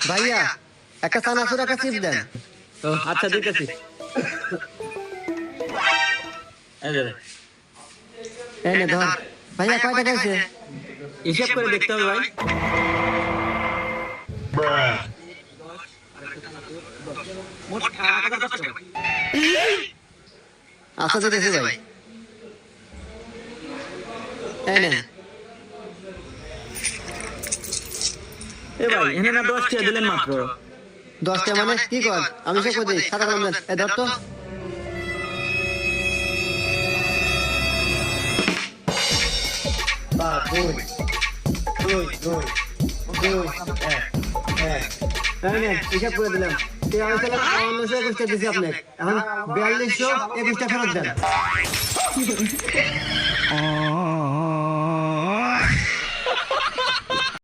ভাইয়া একটা চানাচুর একটা চিপ দেন। ও আচ্ছা দিতেছি। এই নে ধর। ভাইয়া কয় টাকা হয়েছে? হিসাব করে দেখতে হবে ভাই। আচ্ছা দিতেছি ভাই। এই নেন। এ ভাই এনে না 10 টাকা দিলেন মাত্র। 10 টাকা মানে কি কর? আমি সব করে দিই। খাতা কলম দেন। এই ধর তো। এই নেন, হিসাব করে দিলাম। 5321 টাকা দিছি আপনাকে। এখন 4221 টাকা ফেরত দেন।